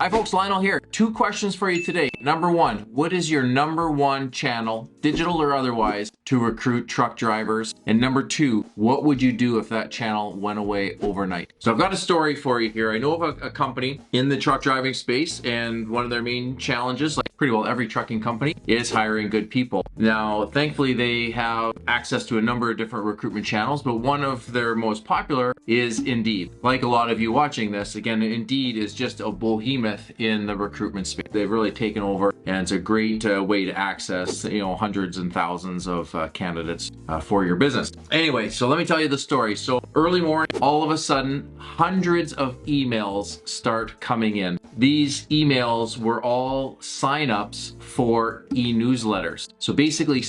Hi folks, Lionel here. Two questions for you today. Number one, what is your number one channel, digital or otherwise, to recruit truck drivers? And number two, what would you do if that channel went away overnight? So I've got a story for you here. I know of a company in the truck driving space, and one of their main challenges, like pretty well every trucking company, is hiring good people. Now, thankfully, they have access to a number of different recruitment channels, but one of their most popular is Indeed. Like a lot of you watching this, again, Indeed is just a behemoth in the recruitment space. They've really taken over, and it's a great way to access, hundreds and thousands of candidates for your business. Anyway, so let me tell you the story. So early morning, all of a sudden, hundreds of emails start coming in. These emails were all sign-ups for e-newsletters. So basically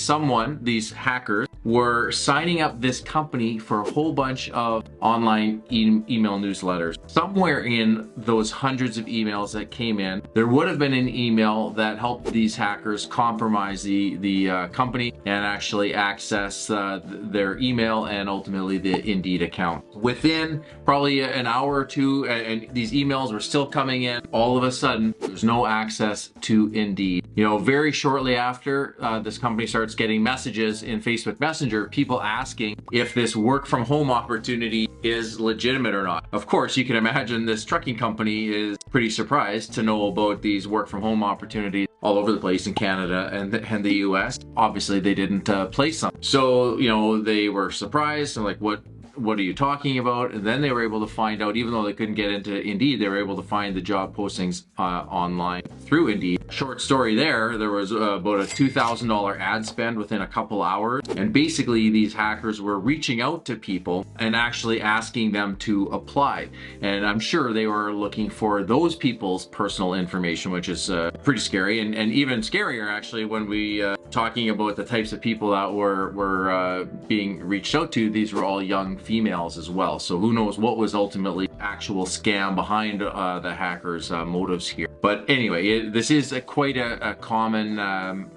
these hackers, were signing up this company for a whole bunch of online email newsletters. Somewhere in those hundreds of emails that came in, there would have been an email that helped these hackers compromise the company and actually access their email and ultimately the Indeed account. Within probably an hour or two, and these emails were still coming in, all of a sudden, there's no access to Indeed. Very shortly after, this company starts getting messages in Facebook Messenger, people asking if this work from home opportunity is legitimate or not. Of course, you can imagine this trucking company is pretty surprised to know about these work from home opportunities all over the place in Canada and the US. Obviously, they didn't place them. So, they were surprised and like, what are you talking about? And then they were able to find out, even though they couldn't get into Indeed, they were able to find the job postings online through Indeed. Short story there was about a $2,000 ad spend within a couple hours. And basically these hackers were reaching out to people and actually asking them to apply. And I'm sure they were looking for those people's personal information, which is pretty scary. And even scarier actually when we talking about the types of people that were being reached out to, these were all young females as well. So who knows what was ultimately actual scam behind the hackers' motives here. But anyway, this is quite a common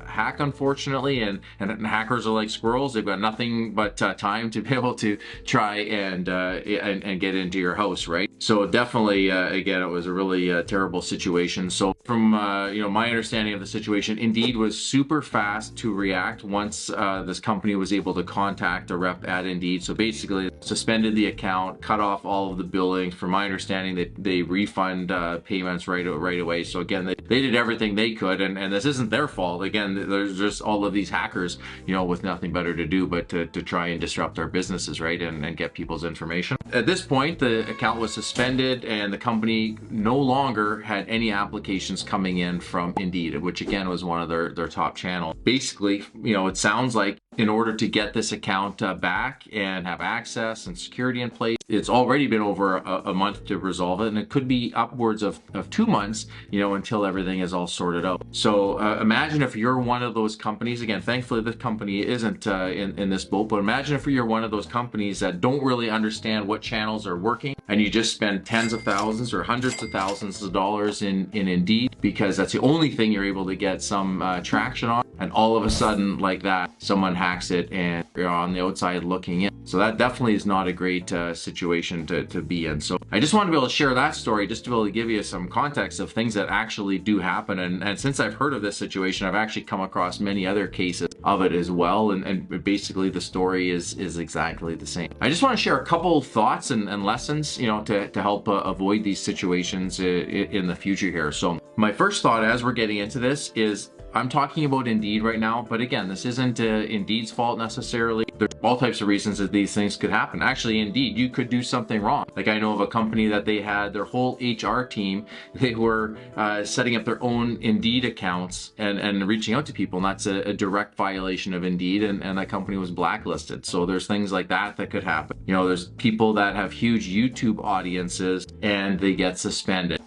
hack, unfortunately, and hackers are like squirrels. They've got nothing but time to be able to try and get into your house, right? So definitely, again, it was a really terrible situation. So from my understanding of the situation, Indeed was super fast to react once this company was able to contact a rep at Indeed. So basically, suspended the account, cut off all of the billings. From my understanding, they refund payments right away. So again, they did everything they could, and this isn't their fault. Again, there's just all of these hackers, with nothing better to do but to try and disrupt our businesses, right, and get people's information. At this point, the account was suspended, and the company no longer had any applications coming in from Indeed, which again was one of their top channels. Basically, it sounds like in order to get this account back and have access and security in place, it's already been over a month to resolve it, and it could be upwards of 2 months, until everything is all sorted out. So imagine if you're one of those companies. Again, thankfully this company isn't in this boat, but imagine if you're one of those companies that don't really understand what channels are working, and you just spend tens of thousands or hundreds of thousands of dollars in Indeed because that's the only thing you're able to get some traction on, and all of a sudden like that, someone hacks it and you're on the outside looking in. So that definitely is not a great situation to be in. So I just wanted to be able to share that story just to be able to give you some context of things that actually do happen. And since I've heard of this situation, I've actually come across many other cases of it as well. And basically the story is exactly the same. I just want to share a couple of thoughts and lessons, to help avoid these situations in the future here. So my first thought as we're getting into this is, I'm talking about Indeed right now, but again, this isn't Indeed's fault necessarily. There's all types of reasons that these things could happen. Actually, Indeed, you could do something wrong. Like I know of a company that they had their whole HR team, they were setting up their own Indeed accounts and reaching out to people, and that's a direct violation of Indeed, and that company was blacklisted. So there's things like that could happen. There's people that have huge YouTube audiences and they get suspended.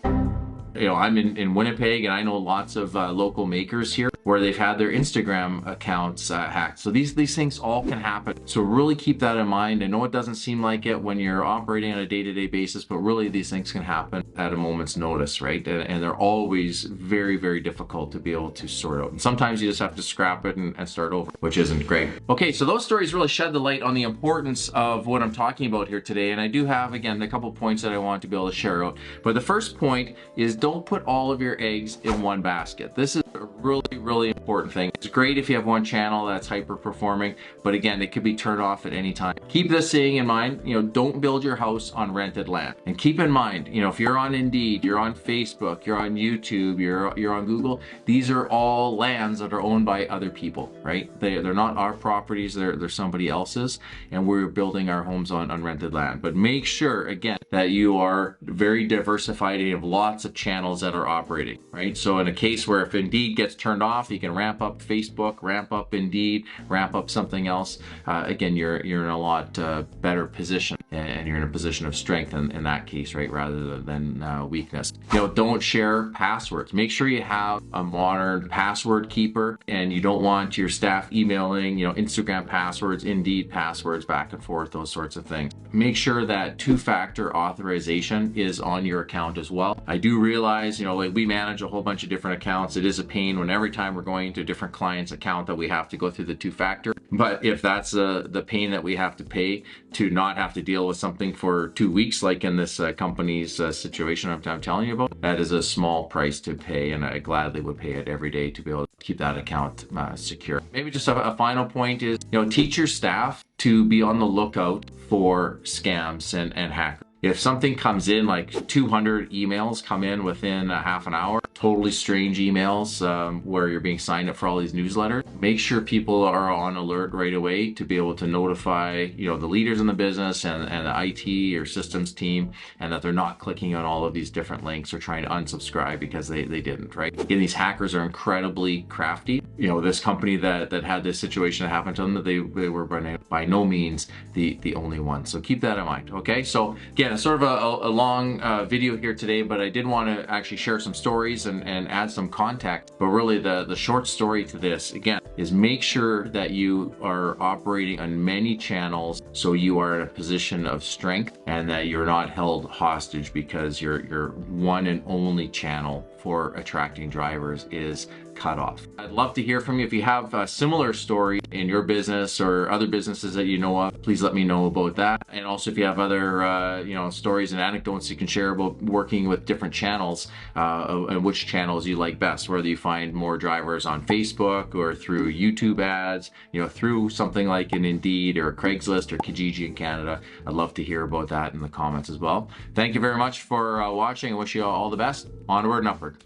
I'm in Winnipeg, and I know lots of local makers here. where they've had their Instagram accounts hacked. So these things all can happen. So really keep that in mind. I know it doesn't seem like it when you're operating on a day-to-day basis, but really these things can happen at a moment's notice, right? And they're always very, very difficult to be able to sort out. And sometimes you just have to scrap it and start over, which isn't great. Okay, so those stories really shed the light on the importance of what I'm talking about here today. And I do have, again, a couple points that I want to be able to share out. But the first point is don't put all of your eggs in one basket. This is a really, really important thing. It's great if you have one channel that's hyper performing, but again, it could be turned off at any time. Keep this saying in mind, don't build your house on rented land. And keep in mind, if you're on Indeed, you're on Facebook, you're on YouTube, you're on Google, these are all lands that are owned by other people, right? They're not our properties, they're somebody else's, and we're building our homes on rented land. But make sure, again, that you are very diversified and you have lots of channels that are operating, right? So in a case where if Indeed gets turned off, you can ramp up Facebook, ramp up Indeed, ramp up something else. Again, you're in a lot better position, and you're in a position of strength in that case, right? Rather than weakness. Don't share passwords. Make sure you have a modern password keeper, and you don't want your staff emailing, Instagram passwords, Indeed passwords back and forth, those sorts of things. Make sure that two-factor authorization is on your account as well. I do realize, like we manage a whole bunch of different accounts. It is a pain when every time we're going to a different client's account that we have to go through the two-factor. But if that's the pain that we have to pay to not have to deal with something for 2 weeks, like in this company's situation I'm telling you about, that is a small price to pay, and I gladly would pay it every day to be able to keep that account secure. Maybe just a final point is, teach your staff to be on the lookout for scams and hackers. If something comes in, like 200 emails come in within a half an hour, totally strange emails where you're being signed up for all these newsletters, make sure people are on alert right away to be able to notify, the leaders in the business and the IT or systems team, and that they're not clicking on all of these different links or trying to unsubscribe because they didn't, right? Again, these hackers are incredibly crafty. This company that had this situation that happened to them, they were by no means the only one. So keep that in mind, okay? So again, it's sort of a long video here today, but I did want to actually share some stories and add some context. But really the short story to this, again, is make sure that you are operating on many channels so you are in a position of strength and that you're not held hostage because your one and only channel for attracting drivers is cut off. I'd love to hear from you. If you have a similar story in your business or other businesses that you know of, please let me know about that. And also if you have other stories and anecdotes you can share about working with different channels and which channels you like best, whether you find more drivers on Facebook or through YouTube ads, through something like an Indeed or Craigslist or Kijiji in Canada. I'd love to hear about that in the comments as well. Thank you very much for watching. I wish you all the best. Onward and upward.